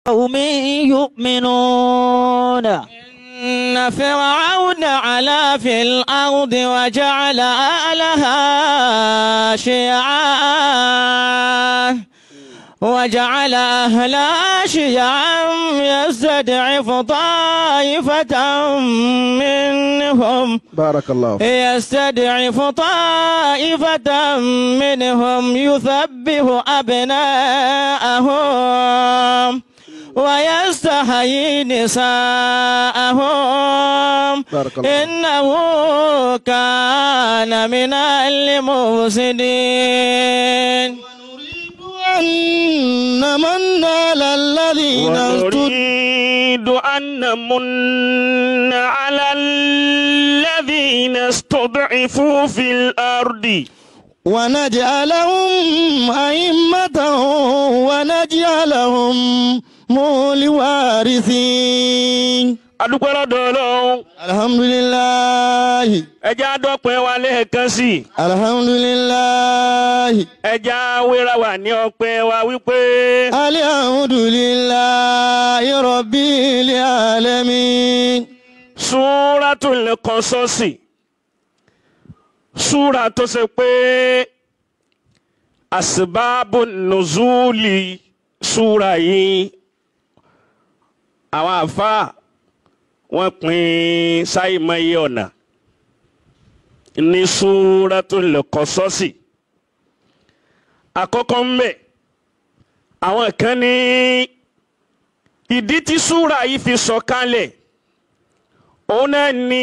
قوم يؤمنون إن فرعون علا في الأرض وجعل أهلها أهلها شيعا يستضعف طائفة منهم بارك الله فيك. يستضعف طائفة منهم يذبح أبناءهم ويستحيي نساءهم بارك الله. إنه كان من المفسدين. ونريد أن نمن على الذين استضعفوا في الأرض ونجعلهم أئمة ونجعلهم الوارثين. adúpẹ́ lọ́dọ̀ alhamdulillahi. ẹja dọ́pẹ́ wa lẹ́ẹ̀kan sí. alhamdulillahi. ẹja wéra wà ní ọpẹ́ wa wípé. alhamdulillahi rabbil alamin. Suratul Qasas, súra tó ṣe pé asbabun nuzuli súra yìí àwọn àfáà wọ́n pín sáìmọye ọ̀nà ní Suratul Qasas. Àkọ́kọ́ ńbẹ̀ àwọn kan ní ìdí tí súra yìí fi sọ̀kalẹ̀ òun náà ní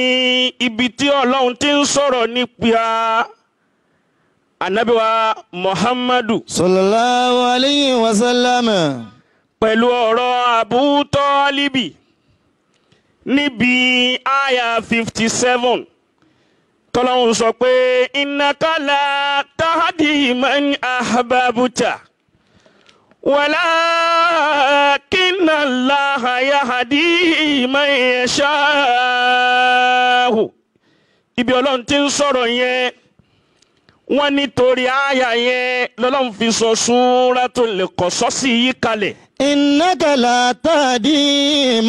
ibi tí Ọlọ́run ti ń sọ̀rọ̀ nípa Ànábì wa Muhammadu sallallahu alayhi wa sallam pẹ̀lú ọ̀rọ̀ Abu Tọ́líbì níbi àyà 57 tọ́lọ́run sọ pé innaka la tahdi man ahbabta walakinna Allaha yahdi man yasha'u. Ibi Ọlọ́run ti ń sọ̀rọ̀ yẹn wọ́n nítorí àyà yẹn lọ́lọ́run fi sọ Suratul Qasas yìí kalẹ̀. innaka la tahdi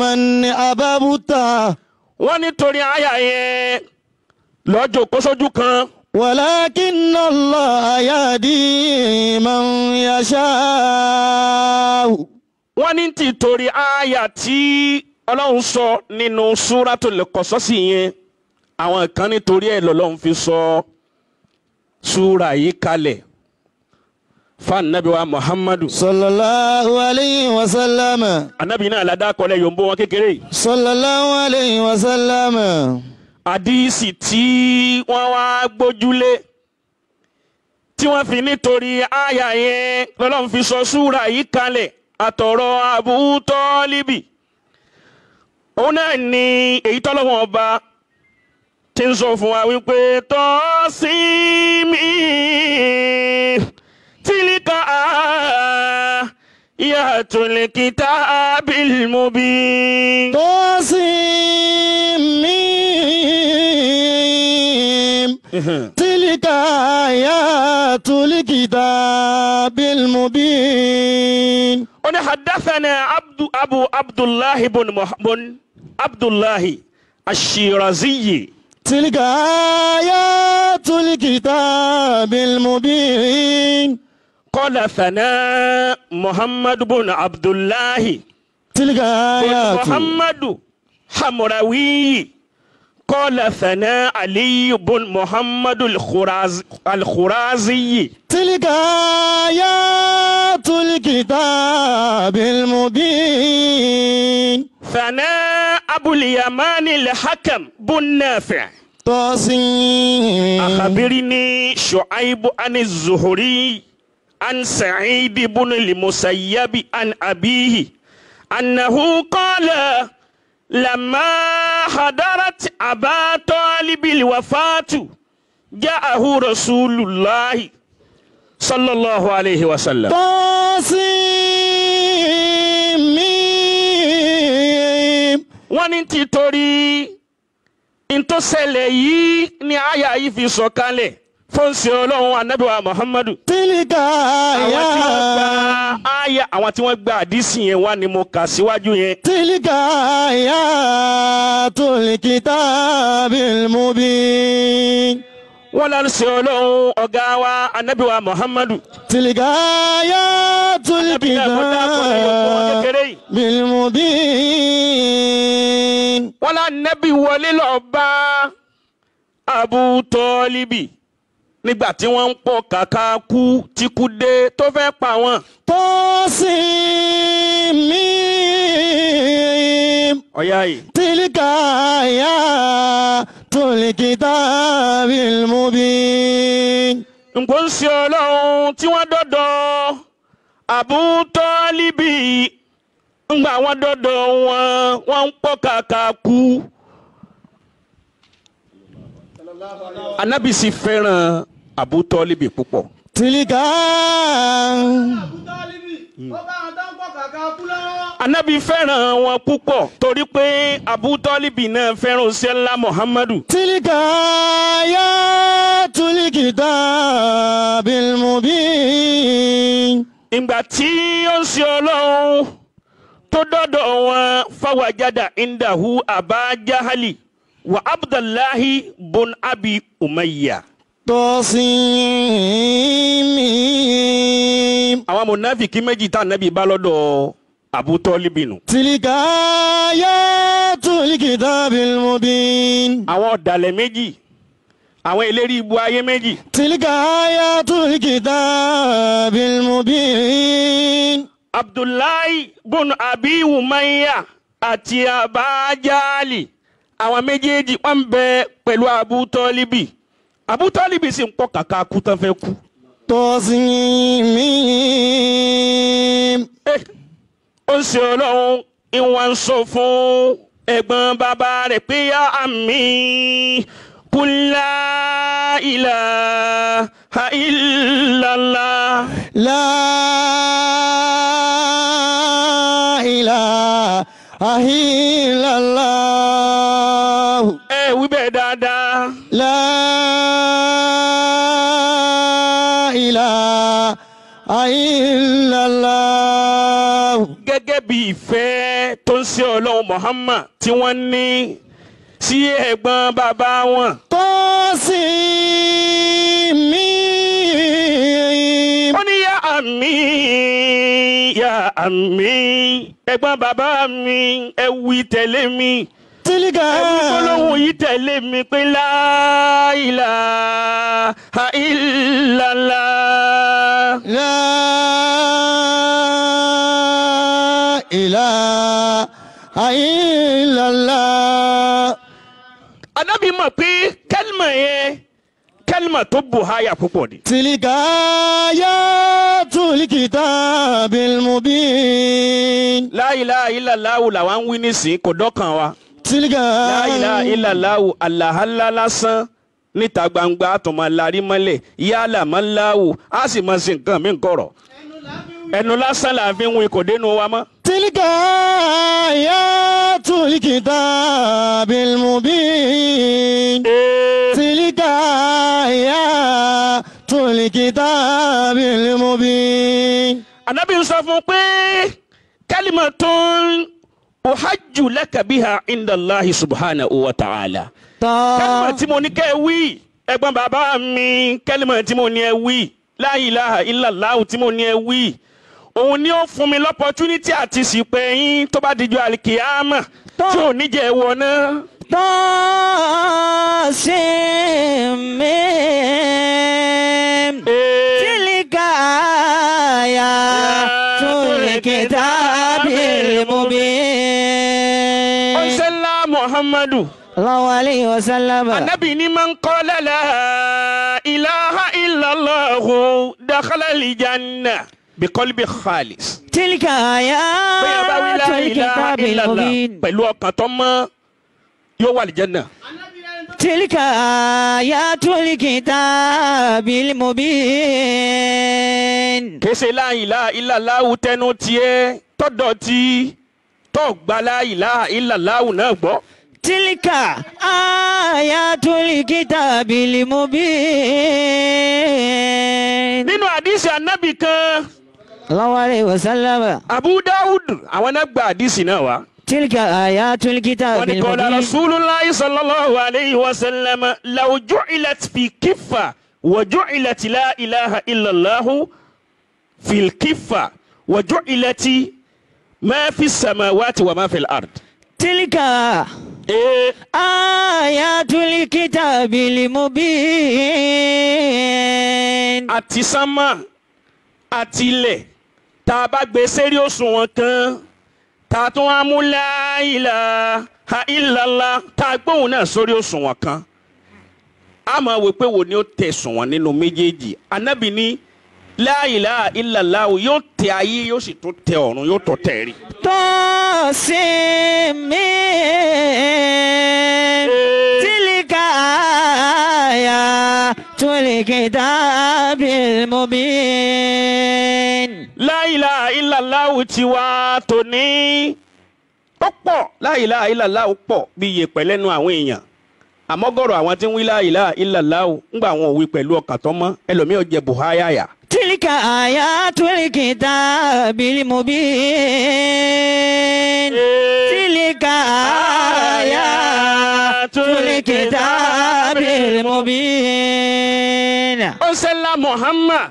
man ahbabta. wọ́n nítorí àyà yẹn lọ́jọ́ kó sójú kan. walakinna Allaha yahdi man yasha'u. wọ́n ní títorí àyà tí Ọlọ́run sọ nínú Suratul Qasas yẹn àwọn kan nítorí ẹ̀ lọ́lọ́run fi sọ súra yìí kalẹ̀ fún Ànábì wa Muhammadu sallallahu alayhi wa sallam. Ànábì náà ládàkọ̀lẹ̀ yòǹbó wọn kékeré. sallallahu alayhi wa sallam. àdíìsì tí wọ́n wá gbójúlé tí wọ́n fi nítorí àyà yẹn lọ́lọ́run fi sọ súra yìí kalẹ̀ àtọ̀rọ̀ Abu Tọ́líbì òun náà ni èyí tọ́lọ́wọ́n ọba tí ń sọ fún wa wípé Tọ́símì tìlíkà ayatul kitabil mubin. Tọ́símì tìlíkà ayatul kitabil mubin. ó ní haddathana Abu Abdullahi bun Abdullahi Ash-Shirazi. تلك آيات الكتاب المبين. قال ثناء محمد بن عبد الله تلك آيات محمد حمراوي. قال ثناء علي بن محمد الخرازي. تلك آيات الكتاب المبين. ثناء أبو اليمان الحكم بن نافع. أخبرني شعيب عن الزهري عن سعيد بن المسيب عن أبيه أنه قال لما حضرت أبا طالب الوفاة جاءه رسول الله صلى الله عليه وسلم. wọ́n ní títorí ntọ́sẹ̀lẹ̀ yìí ní àyà yìí fi sọ̀kalẹ̀ fọ́nsì ọlọ́run anabi wa muhammadu. تلك àwọn tí wọ́n gba àdísì yẹn wá ni mo kà síwájú yẹn. تلك آيات الكتاب المبين wọ́n lọ sí ọlọ́run ọ̀gá wa anabi wa muhammadu. تلك آيات الكتاب المبين wọ́n lọ anabi wọlé lọ bá Abu Tọ́líbì nígbà tí wọ́n ń pọ̀ kàkà kú tí kú dé tó fẹ́ pa wọ́n. طاسيم ọ̀yá yìí. تلك آيات الكتاب المبين nǹkan ń ṣe ọlọ́run tí wọ́n dọ́dọ̀ Abu Tọ́líbì ńgbà wọ́n dọ́dọ̀ wọ́n ń pọ̀ kàkà kú. Ànábì sì fẹ́ràn Abu Tọ́líbì púpọ̀. تلك Ànábì fẹ́ràn wọn púpọ̀ torí pé Abu Tọ́líbì náà fẹ́ràn òṣèlú Muhammadu. تلك آيات الكتاب المبين ìgbà tí ó ń ṣe ọlọ́run tó dọ́dọ̀ wọn fawajada indahu Aba Jahali wa Abdullahi bun Abi Umayya. طاسيم àwọn mùnáfìkì méjì tá Ànábì bá lọ́dọ̀ Abu Tọ́líbì nù. تلك آيات الكتاب المبين àwọn ọ̀dàlẹ̀ méjì àwọn ìlérí ibu ayé méjì. تلك آيات الكتاب المبين Abdullahi bun Abi Umayya àti Aba Jahali àwọn méjèèjì wọ́n ń bẹ pẹ̀lú Abu Tọ́líbì. Abu Tọ́líbì sì ń pọ̀ kàkà kú tán fẹ́ kú. طاسيم ó ń ṣe ọlọ́run ìwọ̀n ń sọ fún ẹ̀gbọ́n bàbá rẹ̀ pé yá àmì qul la ilaha illallah. لا إله إلا الله wí bẹ́ẹ̀ dáadáa. لا إله إلا الله gẹ́gẹ́ bí ìfẹ́ tó ń ṣe ọlọ́run Muhammad tí wọ́n ní sí ẹ̀gbọ́n bàbá wọn. طاسيم ó ní yá àmì ẹ̀gbọ́n bàbá mi ẹ wí tẹ̀lé mi. تلك Ọlọ́run yìí tẹ̀lé mi pé la ilaha illallah. لا إله إلا الله Ànábì mọ̀ pé kẹ́lìmà yẹn kẹ́lìmà tó bù háyà púpọ̀ ni. تلك آيات الكتاب المبين La ilaha illallah làwọn ń wí nísìnyí kò dọ́kàn wa. تلك La ilaha illallah àlàhálà lásán níta gbangba àtọ̀mọ̀ larí mọ́lẹ̀ yálà mọ́láwù á sì mọ̀ sí nǹkan mí kọ̀rọ̀. ẹnu lásán là ń fi ń wí kò dénú wa mọ́. تلك آيات الكتاب المبين تلك آيات الكتاب المبين Ànábì ń sọ fún pé kalimatun uhajju laka biha inda Allahi subhanahu wa ta'ala. kálímà tí mo ní kẹ́ ẹ wí ẹ̀gbọ́n bàbá mi kálímà tí mo ní ẹ wí la ilaha illallah tí mo ní ẹ wí òun ni ó fún mi lọ́pọ̀túnítì àti ṣìpẹ̀ yín tó bá dijọ́ àlìkìyámà tí ò ní jẹ́ wọ náà. طاسيم تلك آيات الكتاب المبين ọ̀sẹ̀lá Muhammadu. الله عليه وسلم Ànábì ní man qala la ilaha illallah dakhala al-janna biqalbi khalis. تلك bẹ́ẹ̀ bá wí آيات la ilaha الكتاب illallah المبين pẹ̀lú ọkàn tó mọ́ yóò wà al-janna. تلك آيات الكتاب المبين kèsè la ilaha illallah tẹnu tiẹ̀ tọ́dọ̀ tí tó gba la ilaha illallah náà gbọ́. تلك آيات الكتاب المبين. nínú àdìsí ànábì kan الله عليه وسلم. Abu Dawud àwọn náà gba àdìsí náà wá. تلك آيات الكتاب wọ́n ní qala المبين. Rasulullah sallallahu alayhi wa sallam law ju'ilat fi kiffa wa ju'ilat la ilaha illallah fil kiffa wa ju'ilat ma fi samawati wa ma fil ard. تلك آيات الكتاب المبين. àti sánmà àti ilẹ̀ tá a bá gbé sérí òṣùwọ̀n kan tá a tún wá mú la ilaha illallah tá a gbóhùn náà sórí òṣùwọ̀n kan a máa wò pé wo ni ó tẹ̀ sùnwọ̀n nínú méjèèjì Ànábì ní la ilaha illallah yóò tẹ ayé yóò sì tún tẹ ọ̀run yóò tún tẹ̀ rí. تلك آيات الكتاب المبين. La ilaha illallah ti wá tòní ó pọ̀ la ilaha illallah ó pọ̀ bí iyẹ̀pẹ̀ lẹ́nu àwọn èèyàn àmọ́gọ́rọ̀ àwọn tí ń wí la ilaha illallah ńgbà àwọn òwe pẹ̀lú ọkàn tó mọ́ ẹlòmíràn jẹ buhayaya. تلك آيات الكتاب المبين. تلك آيات الكتاب المبين. ọ̀sẹ̀lá Muhammad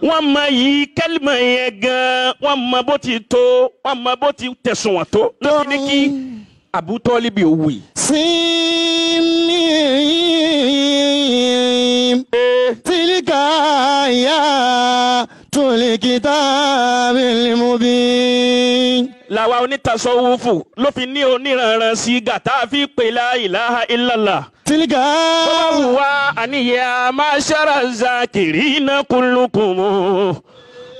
wọ́n mọ yìí kẹ́lìmọ̀ yẹn gan wọ́n mọ bó ti tó wọ́n mọ bó ti tẹ̀sùn wọn tó lọ́wọ́ ní kí Abu Tọ́líbì ó wí. Sin tilka ayatul kitabil mubin. làwa onítàsọ́wọ́fù ló fi ní oníranran sí gàtá fi pè la ilaha illallah. Tilka bọ́lá wù wá àníyá máṣára zakirina kullukum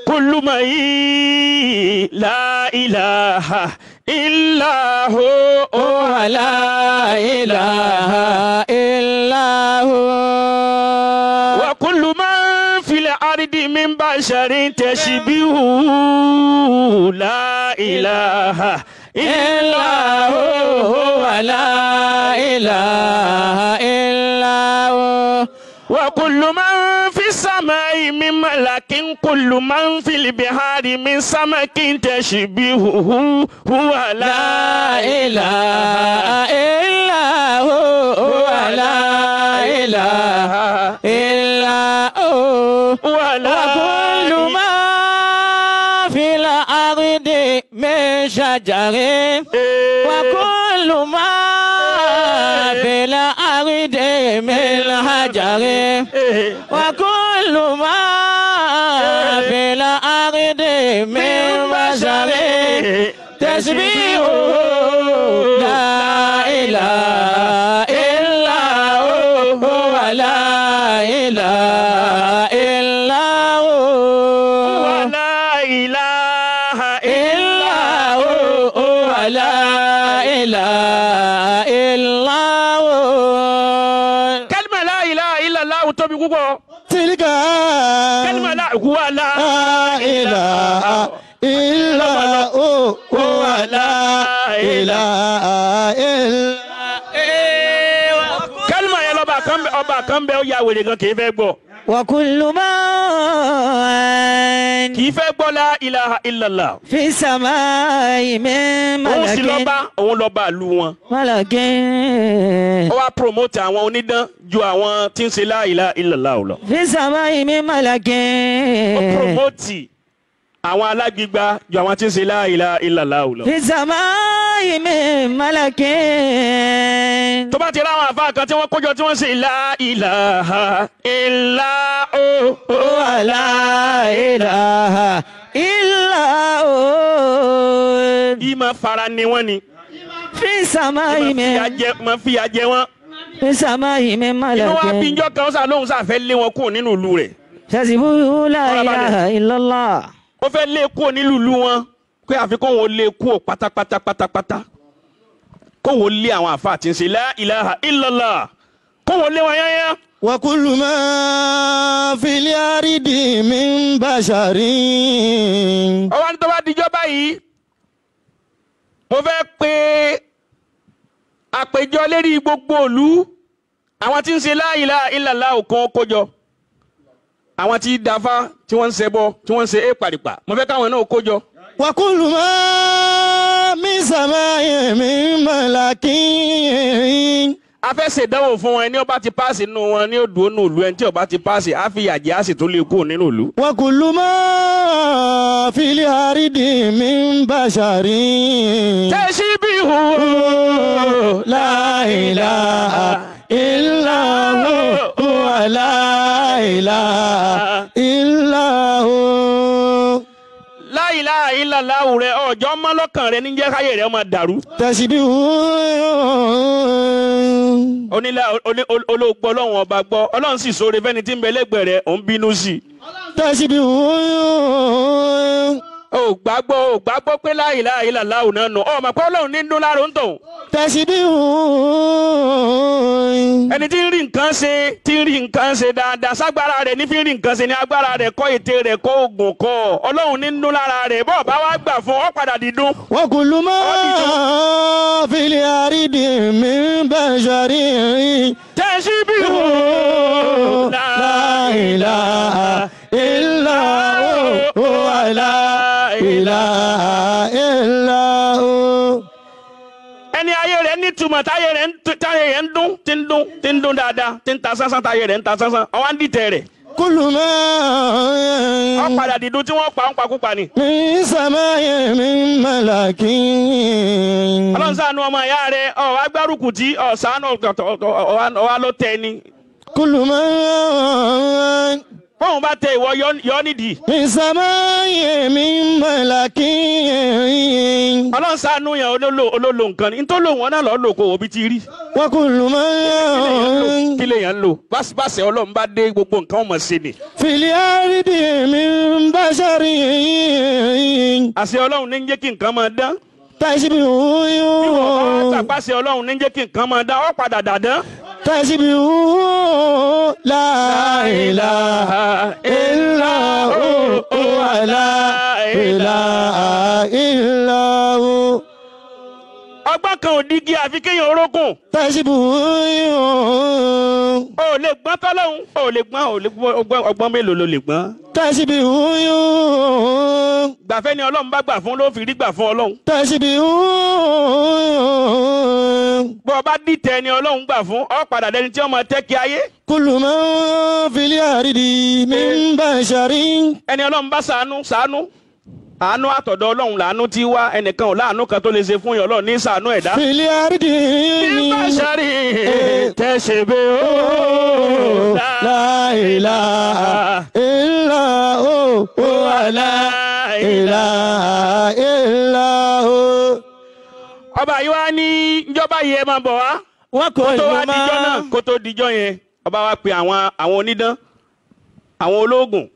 kullumayi la ilaha illahu wa la ilaha illahu. wa kullu man fil ardi min basharin tashbihu la ilaha illahu wa la ilaha illahu. وكل من في السماء من ملك كل من في البحار من سمك تشبهه هو لا إله إلا هو لا إله إلا هو وكل ما في الأرض من شجر وكل ما في الأرض من حجر وكل ما في الأرض من بشر تشبيهه لا إله إلا هو لا إله إلا هو ولا إله إلا هو لا إله إلا هو. كلمة لا إله إلا الله tóbi púpọ̀. Tilka كلمة لا هو لا ilaha illa huwa la ilaha illa. كلمة yẹn ọba kan bẹ ó ya wèrè gan kì í fẹ́ gbọ́. وكل من kì í fẹ́ gbọ́ la ilaha illallah. في السماء من òun sì ملك òun lọ́ba ìlú wọn. ملك ó wá promote àwọn onídán ju àwọn tí ń ṣe la ilaha illallah lọ. في السماء من ملك ó promote àwọn alágbègbà ju àwọn tí ń ṣe la ilaha illallah lọ. في السماء من ملك. tó bá ti rá àwọn àfa kan tí wọ́n kójọ tí wọ́n ṣe la ilaha illallah ولا إله إلا هو ìmọ̀ fara ni wọ́n ni في السماء من máa fi àjẹ wọn. في السماء من inú wa bí ملك njọ́ kan sá lóhùn sáfẹ́ lé wọn kúrò nínú ìlú rẹ̀. تسبحه لا إله إلا الله. ó fẹ́ lé kúrò nínú ìlú wọn pé àfikún wọn lé kúrò pátápátá kó wọn lé àwọn àfa àti ṣe la ilaha illallah kó wọn lé wọn yányá. Wa kullu ma fil ardi min basharin. ọwọ́ ní tó bá dijọ́ báyìí mo fẹ́ pé àpèjọ lérí gbogbo ìlú àwọn tí ń ṣe la ilaha illallah kan kójọ àwọn tí dáfá tí wọ́n ń ṣẹbọ tí wọ́n ń ṣe èpàdìpà mo fẹ́ káwọn náà kójọ. wa kullu ma min sama'in min malakin. a fẹ́ ṣèdánwò fún wọn ẹni ó bá ti páàsì nínú wọn ní òdùó nínú ìlú ẹni tí ó bá ti páàsì á fi yàjẹ́ á sì tó lè kú nínú ìlú. wa kullu ma fil ardi min basharin. tashbihu la ilaha illa huwa la ilaha illa huwa. la ilaha illallah rẹ ọjọ́ mọ́ lọ́kàn rẹ níjẹ́ káyé rẹ máa dàrú. Tasbihu. onílà olóògbọ́ ọlọ́run ọba gbọ́ ọlọ́run sì sóore fẹ́ni tí ń bẹ lẹ́gbẹ̀ẹ́ rẹ̀ òun bínú sí i. Tasbihu. ò gbàgbọ́ pé la ilaha illallah náà nù ọ̀ mà pé ọlọ́run ní dún lára ń tàn. Tasbihu. ẹni tí ń rí nǹkan ṣe dáadáa ságbára rẹ̀ ní fi ń rí nǹkan ṣe ní agbára rẹ̀ kọ́ ète rẹ̀ kọ́ oògùn kọ́ ọlọ́run ní dún lára rẹ̀ bọ́ọ̀ bá wá gbà fún ọ padà dídún. Wa kullu ma fil ardi min basharin. Tasbihu La ilaha illa huwa la ilaha illa huwa. ẹni ayé rẹ̀ nítumọ̀ táyé rẹ̀ ń dún tí ń dún dáadáa tí ń ta sánsán táyé rẹ̀ ń ta sánsán ọwọ́ ń dìtẹ̀ rẹ̀. Kullu ma ọ padà dídún tí wọ́n pa ń pakúpa ni. min sama'in min malakin. ọlọ́run ṣàánú ọmọ ìyá rẹ̀ ọ̀ agbárùkù tí ọ̀ ṣàánú ọ̀wá ló tẹ ni. Kullu ma fóun bá tẹ ìwọ yọ nídìí. min sama'in min malakin. ọlọ́run ṣàánú yẹn olólo nǹkan ni nítorí òun náà lọ́ọ́ lò kó òbí ti rí. Wa kullu ma kí lèèyàn ń lò báṣẹ ọlọ́run bá dé gbogbo nǹkan ọmọ sí ni. fil ardi min basharin. àṣẹ ọlọ́run ní ń jẹ́ kí nǹkan máa dán. Tasbihu. tàpáṣẹ ọlọ́run ní ń jẹ́ kí nǹkan máa dán ọ padà dàdán. Tasbihu. La ilaha illa huwa la ilaha illa huwa. ọgbọ́n kan ò dígí àfi kéèyàn orókùn. Tasbihu. o lè gbọ́n tọ́lọ́hún o lè gbọ́n ọgbọ́n mélòó ló lè gbọ́n. Tasbihu. gbàfẹ́ ni ọlọ́run bá gbà fún ló fi rí gbà fún ọlọ́run. Tasbihu. bọ́ ọ bá dìtẹ̀ ni ọlọ́run gbà fún ọ padà dẹni tí ọmọ tẹ́ kí ayé. Kullu ma fil ardi min basharin. ẹni ọlọ́run bá ṣàánú àánú àtọ̀dọ̀ ọlọ́run làánú tí wá ẹnìkan ò láàánú kan tó lè ṣe fún yàn ọlọ́run ní ṣàánú ẹ̀dá. Fil ardi bí bàṣẹ́rì tẹ̀sẹ̀ bẹ́ ó la ilaha illa huwa la ilaha illa huwa. ọba yìí wá ní ìjọba yìí ẹ máa bọ̀ wá. Wa kó tó kullu wá dijọ́ náà ma kó tó dijọ́ yẹn ọba wa pe àwọn onídán àwọn ológun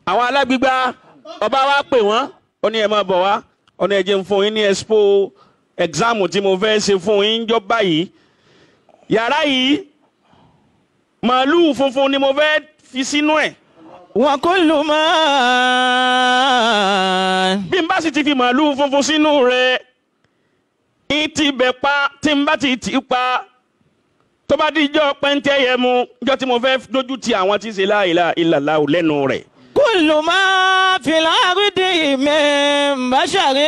àwọn alágbígbá ọba wa pè wọ́n ó ní ẹ máa bọ̀ wá ó ní ẹ jẹ́ n fún yín ní expo exam tí mo fẹ́ ṣe fún yín jọba yìí yàrá yìí màálùú funfun ni mo fẹ́ fi sínú ẹ̀. wa kullu ma bí n bá sì ti fi màálùú funfun sínú rẹ̀ ìtì bẹ̀ pa tí n bá ti tì í pa tó bá dijọ́ pẹ́ńtẹ́ yẹ mu jọ́ tí mo fẹ́ dojú ti àwọn tí ń ṣe la ilaha illallah lẹ́nu rẹ̀. kullu ma fil ardi min basharin.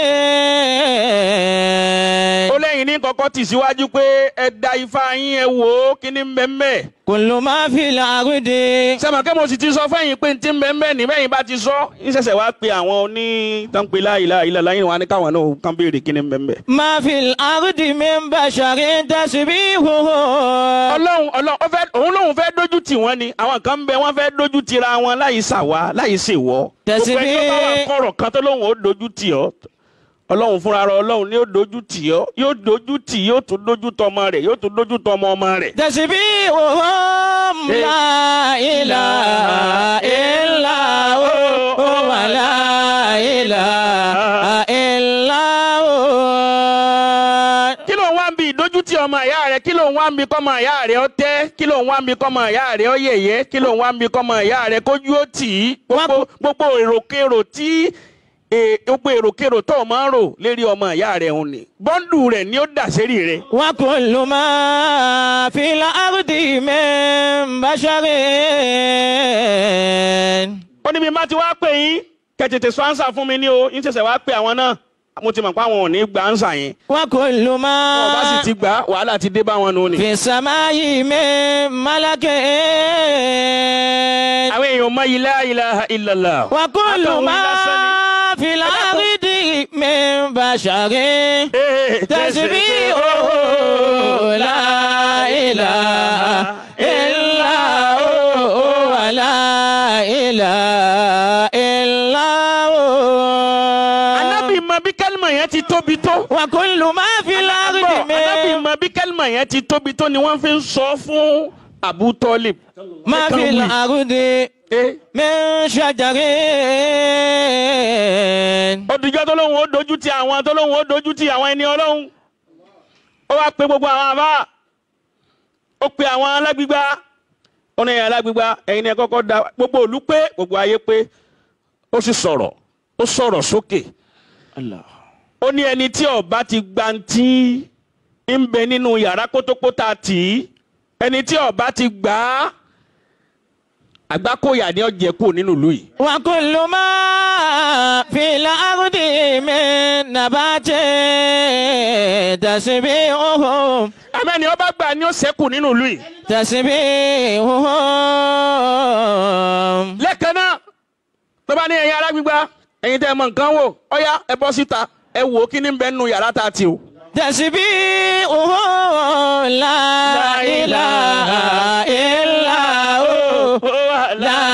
ó lẹ́yìn ní kọ́kọ́ tì síwájú pé ẹ da ifá yín ẹ wò ó kí ni mbẹ́mbẹ́. kullu ma fil ardi. sẹ́mi kẹ́ mo sì ti sọ fẹ́yìn pé ti mbẹ́mbẹ́ ní bẹ́yìn bá ti sọ ń ṣẹ̀ṣẹ̀ wá pe àwọn oní tánpẹ́ la ilaha illallah yín wá ní káwọn náà kàn béèrè kí ni mbẹ́mbẹ́. ma fil ardi min basharin tasbihu. ọlọ́run òun lòun fẹ́ dójú tì wọ́n ni àwọn kan ń bẹ wọ́n fẹ́ dójú tira wọn láì ṣàwá láì ṣèwọ́. Tẹ̀sí bí- gbogbo ẹni tó bá wà kọ̀rọ̀ kan tó lóun ó dojú tì ọ́ ọlọ́run fúnra rẹ̀ ọlọ́run ni ó dojú tì ọ́ yóò dojú tì yóò tún dojú tọmọ rẹ̀ yóò tún dojú tọmọ ọmọ rẹ̀. tasbihuhum la ilaha illa huwa la ilaha illa huwa. kí ló ń wá ń bi ìdójútì ọmọ ìyá rẹ̀ kí ló ń wá ń bi kọ́mọ ìyá rẹ̀ ó tẹ́ kí ló ń wá ń bi kọ́mọ ìyá rẹ̀ ó yẹ̀yẹ́ kí ló ń wá ń bi kọ́mọ ìyá rẹ̀ kójú ó tì í gbogbo èròkèrò tí ó pé èròkèrò tó o máa ń rò lérí ọmọ ìyá rẹ̀ òun ni bọ́ńdù rẹ̀ ni ó dà sérí rẹ̀. وكل ما في الأرض من بشر. ó ní bí má ti wá pè yín kẹ̀tẹ̀tẹ̀ sọ ánsà fún mi ní o yín ṣẹ̀ṣẹ̀ wá pè àwọn náà mo ti mọ̀ pé àwọn ò ní gba ánsà yẹn. وكل ما ọba sì ti gbà wàhálà ti dé bá wọn nù ni. في السماء من ملك. àwọn èèyàn mọ la ilaha illallah. وكل ما في الأرض من بشر تسبيحه لا إله إلا هو لا إله إلا هو. Ànábì mọ bí kálímà yẹn ti tóbi tó. وكل ما في الأرض Ànábì من mọ bí kálímà yẹn ti tóbi tó ni wọ́n fi ń sọ fún Abu Talib. ما في الأرض من شجر. Odùjọ́ tó lóun ó dojú ti àwọn tó lóun ó dojú ti àwọn ẹni Ọlọ́run. Ó wá pe gbogbo àwọn àbá. Ó pe àwọn alágbígbá. Ó ní alágbígbá ẹ̀yin ni ẹ kọ́kọ́ da gbogbo ìlú pé gbogbo ayé pé. Ó sì sọ̀rọ̀. Ó sọ̀rọ̀ sókè. Ó ní ẹni tí ó bá ti gbantí ń bẹ nínú yàrá kótópótà tì í. Ẹni tí ó bá ti gbà á. Àgbákòyà ni ó jẹ kúrò nínú ìlú yìí. وكل ما في الأرض من نبات تسبيحهم. Àmẹ́ni ó bá gbà ni ó ṣẹ́kù nínú ìlú yìí. تسبيحهم. Lẹ́ẹ̀kan náà tó bá ní ẹ̀yin alágbígbá ẹ̀yin tẹ́ ẹ mọ nǹkan wò ọ̀yá ẹ bọ́ síta ẹ wò ó kí ní bẹ́ẹ̀ nínú yàrá tá a ti o. تسبيحهم لا إله إلا هو لا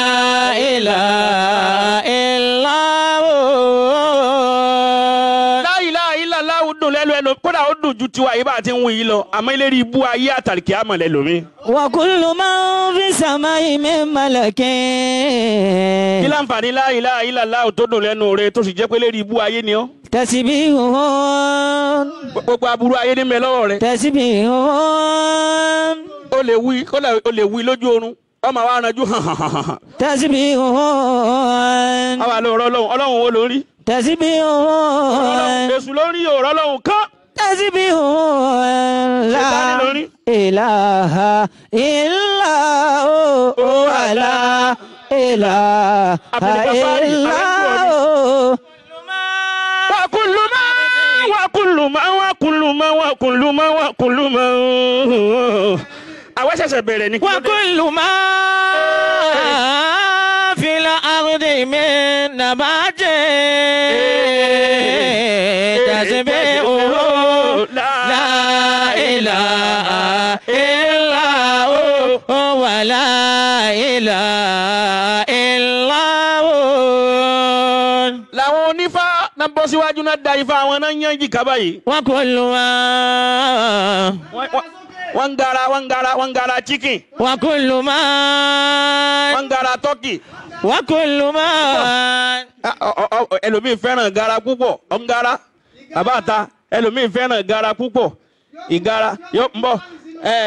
إله إلا هو. La ilaha illallah dùn lẹ́nu ẹnu kódà ó dùn ju tiwa yìí bá a ti ń wí yìí lọ àmọ́ ìlérí ibú ayé àtàlìkì àmọ̀ lẹ lómi. وكل من في السماء من ملك. Kí láǹfààní la ilaha illallah tó dùn lẹ́nu rẹ tó sì jẹ́ pé ìlérí ibú ayé ni ọ́. تسبيحهم Gbogbo aburú ayé ní mẹ́ lọ́wọ́ rẹ. تسبيحهم Ó lè wí kódà ó lè wí lójú oorun ọmọ wa ranjú hàn hàn hàn hàn. تسبيحهم Àwa ló rọ́ lọ́hùn Ọlọ́run wo ló rí. تسبيحهم Èṣù ló rí òòrọ̀ lọ́hùn kán. تسبيحهم لا Ṣètánì ló rí. إله إلا هو لا إله إلا هو. Wàkùlùmọ́. Àwọn ṣẹ̀ṣẹ̀ bẹ̀rẹ̀ ní. وكل ما في الأرض من نبات تسبيحه لا إله إلا هو لا إله إلا هو. Làwọn onífá náà bọ́ síwájú náà da ifá àwọn náà yán jìkà báyìí. وكل ما Wọ́n ń gara chicken. وكل ما Wọ́n ń gara turkey. وكل ما Ẹlòmíì fẹ́ràn gara púpọ̀ ọ̀ngara bàbá àta ẹlòmíì fẹ́ràn gara púpọ̀ ìgara yóò ń bọ̀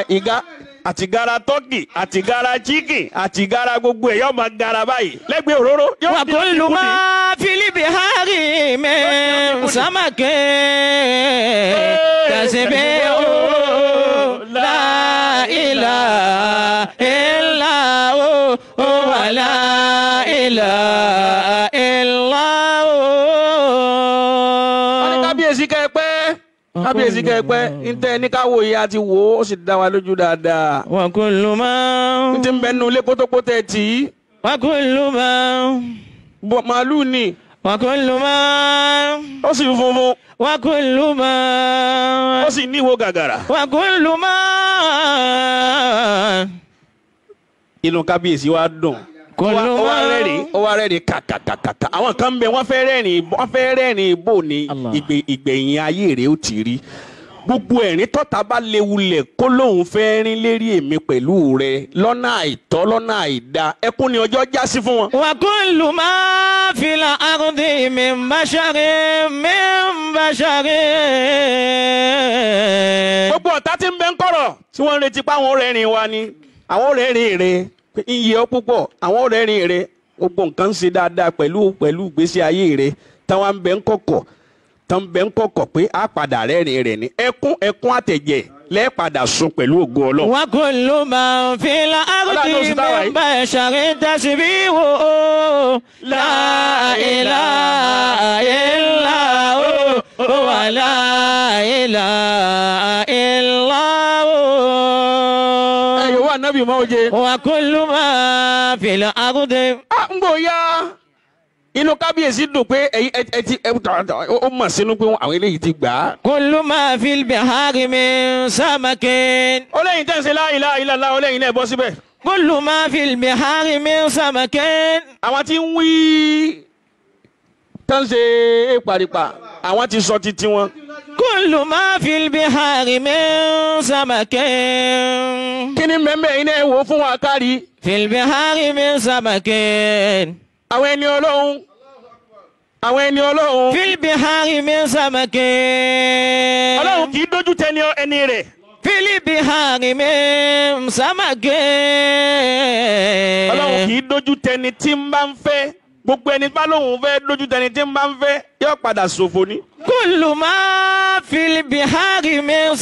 ìga àti gara turkey àti gara chicken àti gara gbogbo ẹ̀ yóò máa gara báyìí lẹ́gbẹ̀ẹ́ òróró. وكل ما في البحار من سمك تسبيحه لا إله إلا هو لا إله إلا هو. kábíyèsí kẹ́ ẹ pẹ́ ntẹ́ ní ká wò yìí àti wò ó sì dá wa lójú dáadáa. وكل ما n ti bẹ nínú ilé kótópótó ẹ̀ tì í. وكل ما màálù ni وكل ما ó sì funfun وكل ما ó sì níwò gàgàrà. وكل ما inú kábíyèsí wa dùn. ó wá rẹ́rìn kàkàkàkà àwọn kan bẹ wọ́n fẹ́ rẹ́rìn bò ní ìgbẹ̀yìn ayé rẹ̀ ó ti rí gbogbo ẹ̀rín tọ́ta bá léwulẹ̀ kó lóun fẹ́ rín lérí èmi pẹ̀lú rẹ̀ lọ́nà àìtọ́ lọ́nà àìda ẹkún ni ọjọ́ já sí fún wọn. وكل ما في الأرض من بشر gbogbo ọ̀tá tí ń bẹ ń kọ̀rọ̀ tí wọ́n ń retí pé àwọn rẹ́rìn wa ni àwọn rẹ́rìn rẹ̀ iye ọ púpọ̀ àwọn rẹ́rìn rẹ̀ gbogbo nǹkan ń ṣe dáadáa pẹ̀lú ìgbésí ayé rẹ̀ táwọn ń bẹ ń kọ̀kọ̀ tán bẹ ń kọ̀kọ̀ pé á padà rẹ́rìn rẹ̀ ní ẹkún àtẹ̀jẹ̀ lẹ́ẹ̀padà sun pẹ̀lú ògo Ọlọ́run. wa kullu man fil ardi min basharin tasbihu la ilaha illa hu wa la ilaha illa hu. ẹ̀yọ̀ wà nábì máa ń jẹ. wa kullu man fil ardi. ń bò ya inú kábíyèsí dùn pé ó mọ̀ sínú pé àwọn eléyìí ti gbà á. kullu ma fil bihari min samakin. ó lẹ́yìn tẹ́ ń ṣe la ilaha illallah ó lẹ́yìn náà bọ́ síbẹ̀. kullu ma fil bihari min samakin. àwọn tí ń wí tán ṣe é paripa àwọn ti sọ títí wọn. kullu ma fil bihari min samakin. kí ni mẹ́mẹ́ iná ẹ̀ wò fún wa kárí. fil bihari min samakin. àwọn ẹni Ọlọ́run àwọn ẹni Ọlọ́run. fil bihari min samakin. Ọlọ́run kì í dójú tẹ ẹni rẹ̀. fil bihari min samakin. Ọlọ́run kì í dójú tẹni tí ń bá ń fẹ́ gbogbo ẹni bá lóun fẹ́ dójú tẹni tí ń bá ń fẹ́ yóò padà ṣòfò ni. kullu ma fil bihari min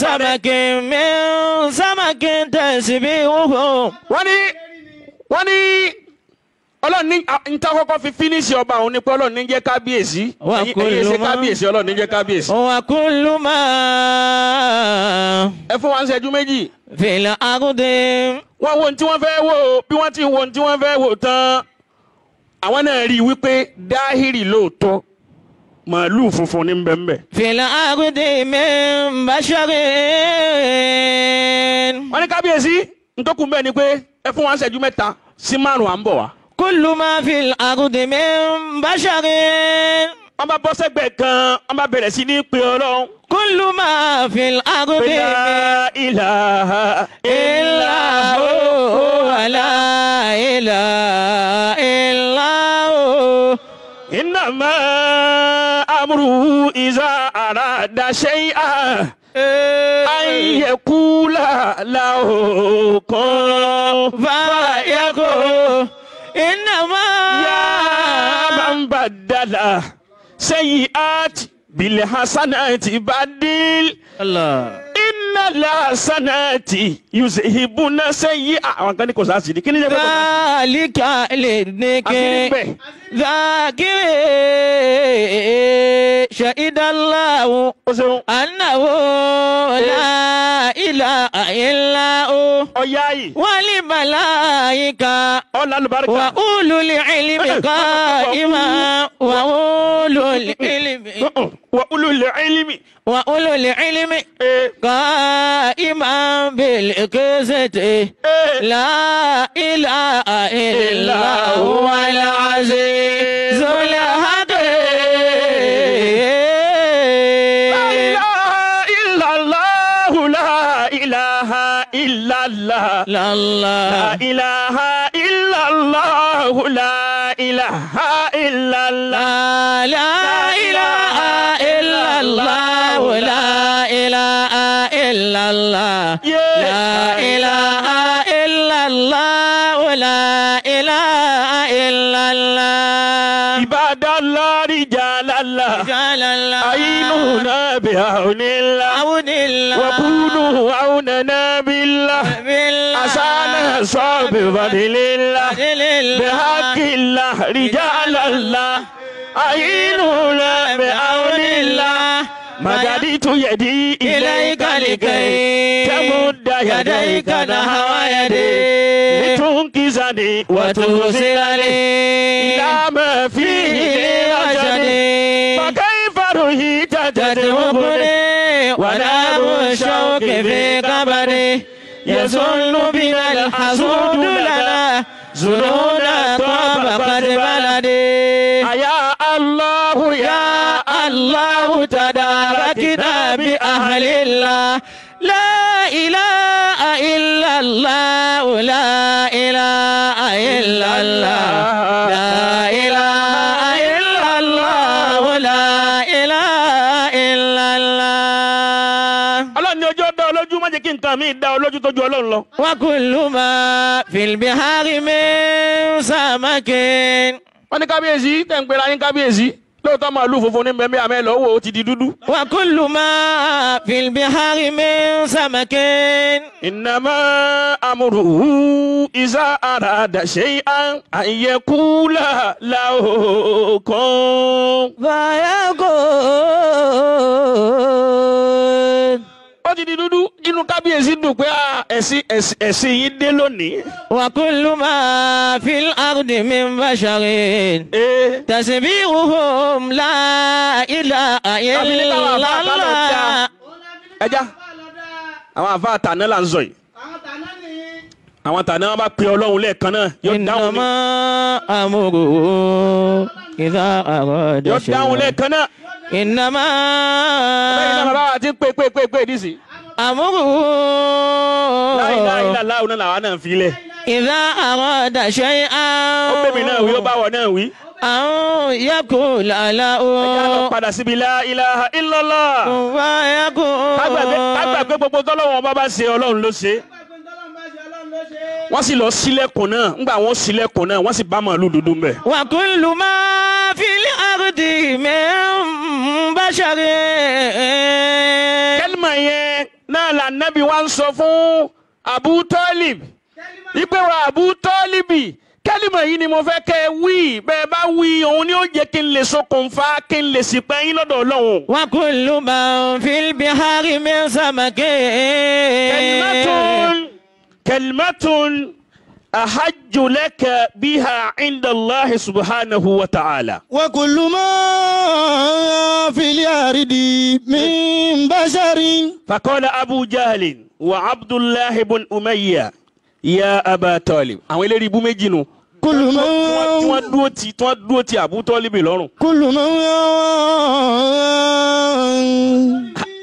samakin tasbihuhu. wọ́n ní Ọlọ́run ní níta kọ́kọ́ fi fínísì ọba òun ni pé Ọlọ́run ní jẹ́ kábíyèsí ẹ̀yin ṣe kábíyèsí Ọlọ́run ní jẹ́ kábíyèsí. wa kullu ma ẹ fún wa ń ṣẹ́jú méjì. fil ardi. wọ́n wo ohun tí wọ́n fẹ́ wò bí wọ́n ti wo ohun tí wọ́n fẹ́ wò tán àwọn náà rí i wípé dáhìrì lóòótọ́ màálù funfun ní bẹ́ẹ̀. fil ardi min basharin. wọ́n ní kábíyèsí ntọ́kùn bẹ́ẹ̀ ni pé ẹ fún wa ń ṣẹ́jú mẹ́ta sí márùn-ún à ń bọ̀ wá. kullu ma fil ardi min basharin. wọ́n bá bọ́ sẹ́gbẹ̀ẹ́ kan wọ́n bá bẹ̀rẹ̀ sí ní pe Ọlọ́run. kullu ma fil ardi la ilaha illa hu wa la ilaha illa hu. innama amruhu iza arada shay'an an yaqula lahu kun fayakun. innama ya man badala sayyi'at bil hasanati badil. Allah. inna al-hasanati yuzhibuna sayyi'at. àwọn kan ní kò sáà sí ni kí ni jẹ́ pé. dhalika lidhikri. bẹ́ẹ̀. dhakiri shahidallahu ó ṣeun. annahu la ilaha illa hu ọ̀yá yìí. wal malaika ọ̀là lùbáríkà. wa ulul ilmi qa'iman wa ulul ilmi wa ulul ilmi. wa ulul ilmi qa'iman bil qisti la ilaha illa huwal azizul hakim. la ilaha illallah la ilaha illallah la la ilaha illallah la ilaha illallah la ilaha illallah la ilaha illallah la ilaha illallah la ilaha illallah. ibadallah rijalallah ayinuna bi'aunillah wa kunu aunana billah asana sabi fadilillah bihaqillah rijalallah ayinuna bi'aunillah magaditu yadi ilayka likay tamudda yadayka nahwa yadi litunkizani wa tusilani ila ma fihi rajadi فكيف رهيت تدمقني ونار الشوك في قبري يظن بنا الحسود لنا زنونا طابقت بلدي يا الله يا الله تداركنا بأهل الله لا إله إلا الله لا إله إلا الله لا إله إلا الله لا إله إلا الله. Ọlọ́run ni ojú ọdọ olójú má jẹ́ kí nǹkan mi dá olójú tójú Ọlọ́run lọ. وكل ما في البحار من سمك. wọ́n ní kábíyèsí tẹ̀ ń pera yín kábíyèsí lóòótọ́ màálù funfun ní bẹ́ẹ̀ àmẹ́ lọ́wọ́ ó ti di dúdú. وكل ما في البحر من سمك إنما أمره إذا أراد شيئا أن يقول له كن فيكون. ó ti di dúdú inú kábíyèsí dùn pé ẹ̀sìn yìí dé lónìí. وكل ما في الأرض من بشر تسبيحهم لا إله إلا الله. ẹja àwọn àfa àtàná là ń sọ yìí àwọn àtàná wọn bá pe Ọlọ́run lẹ́ẹ̀kan náà yóò dáhùn ní. إنما أمره إذا أراد yóò dáhùn lẹ́ẹ̀kan náà. إنما bẹ́ẹ̀ ni bàbá wa ti pé nísì. أمره láìláìlá láwùn náà làwọn náà fi lẹ̀. إذا أراد شيئا ó bẹ̀mí náà wí ó bá wọ̀ náà wí. أن يقول له ẹja lọ padà síbi la ilaha illallah. فيكون. kágbàgbé gbogbo tọ́lọ́wọ́n bá bá ṣe Ọlọ́run ló ṣe. wọ́n sì lọ sílẹ̀kùn náà ńgbà wọ́n sílẹ̀kùn náà wọ́n sì bá màálù dúdú mbẹ̀. وكل ما في الأرض من بشر. kẹ́lìmà yẹn náà là nábì wá ń sọ fún Abu Talib ìpè wa Abu Talibi kẹ́lìmà yìí ni mo fẹ́ kẹ́ ẹ wí bẹ́ẹ̀ bá wí òun ni ó jẹ́ kí n lè ṣokùnfà kí n lè sì pẹ́ yín lọ́dọ̀ Ọlọ́run. وكل ما في البحر من سمك. كلمة أحج لك بها عند الله سبحانه وتعالى. وكل ما في الأرض من بشر. فقال أبو جهل وعبد الله بن أمية يا أبا طالب. àwọn eléyìí ibú méjì nù. كل ما tí wọ́n dúró ti Abu Talib lọ́rùn. كل ما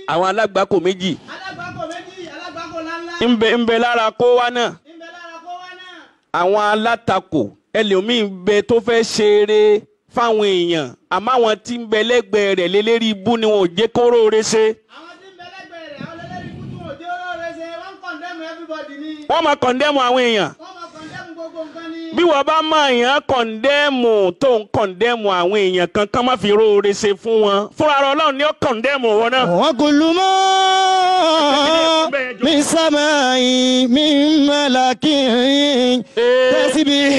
àwọn alágbàkọ méjì. ń bẹ lára kó wá náà. àwọn alátakò ẹlòmíín bẹ tó fẹ́ ṣeré fáwọn èèyàn àmọ́ àwọn tí ń bẹ lẹ́gbẹ̀ẹ́ rẹ̀ lélẹ́rí ibú ni wọn ò jẹ́ kó róore ṣe. wọ́n máa kọ̀ndẹ́mù àwọn èèyàn. bí wọ́n bá máa yàn kọ̀ndẹ́mù tó ń kọ̀ndẹ́mù àwọn èèyàn kankan má fi róore ṣe fún wọn fúnra rẹ̀ Ọlọ́run ni ó kọ̀ndẹ́mù wọn náà. وكل ما من سماء من ملك تسبح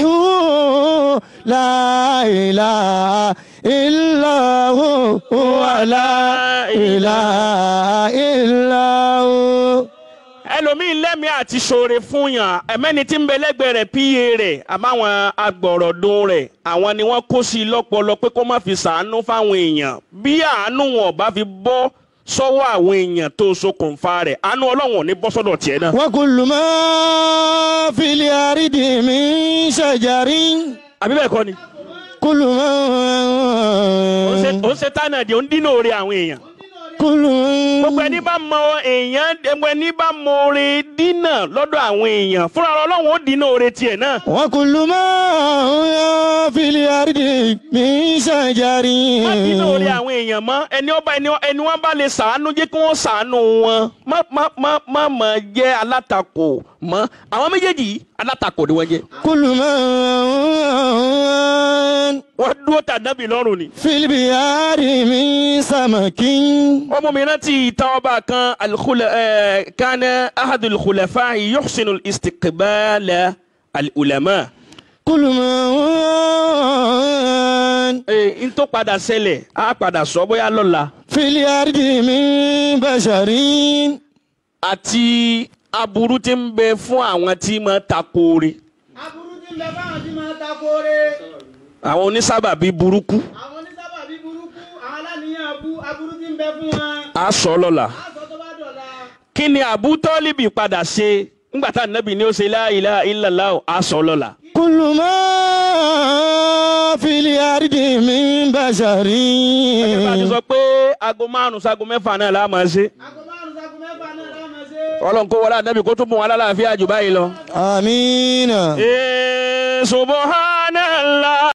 لا إله إلا هو لا إله إلا هو. ẹlòmíín lẹ́mìí àti ṣoore fún yàn ẹ̀mẹ́ni tí ń bẹ lẹ́gbẹ̀ẹ́ rẹ̀ píye rẹ̀ àmọ́ àwọn agbọ̀rọ̀dún rẹ̀ àwọn ni wọ́n kó sí i lọ́pọlọ pé kó má fi ṣàánú fáwọn èèyàn bí àánú wọn bá fi bọ́ sọ́wọ́ àwọn èèyàn tó ṣokùnfà rẹ̀ àánú Ọlọ́run ò ní bọ́ sọ́dọ̀ tiẹ̀ náà. وكل ما في الأرض من شجر. àbí bẹ́ẹ̀ kọ́ ni. كل ما ó ń ṣe tánàdì ó ń dínà oore àwọn èèyàn. كل gbogbo ẹni bá mọ èèyàn gbogbo ẹni bá mọ oore dínà lọ́dọ̀ àwọn èèyàn fúnra Ọlọ́run ó dínà oore tiẹ̀ náà. وكل ما في الأرض من شجر. má dínà oore àwọn èèyàn mọ́ ẹni wọ́n bá lè ṣàánú jẹ́ kí wọ́n ṣàánú wọn má jẹ́ alátakò mọ́ àwọn méjèèjì alátakò ni wọ́n jẹ́. كل ما wọ́n dúró tàdábì lọ́rùn ni. في البحر من سمك. ọmọ mi rántí ìtàn ọba kan kana ahadul khulafa yuhsinul istiqbala al-ulama. كل ما n tó padà ṣẹlẹ̀ á padà sọ bóyá lọ́la. في الأرض من بشر. àti aburú tí ń bẹ fún àwọn tí máa takoore. aburú tí ń bẹ fáwọn tí máa takoore. àwọn onísábàbí burúkú. àwọn onísábàbí burúkú àwọn aláníyàn aburú tí ń bẹ fún wọn. a sọ lọ́la. a sọ tó bá dọ̀la. kí ni Abu Talibi padà ṣe ńgbà tá Ànábì ni ó ṣe la ilaha illallah a sọ lọ́la. كل ما في الأرض من بشر. ẹgbẹ́ bá ti sọ pé aago 5 sago 6 náà la máa ṣe. aago 5 sago 6 náà la máa ṣe. Ọlọ́run kó wọlé Ànábì kó tún bùn wọn lálàáfíà jù báyìí lọ. آمين. Subhanallah.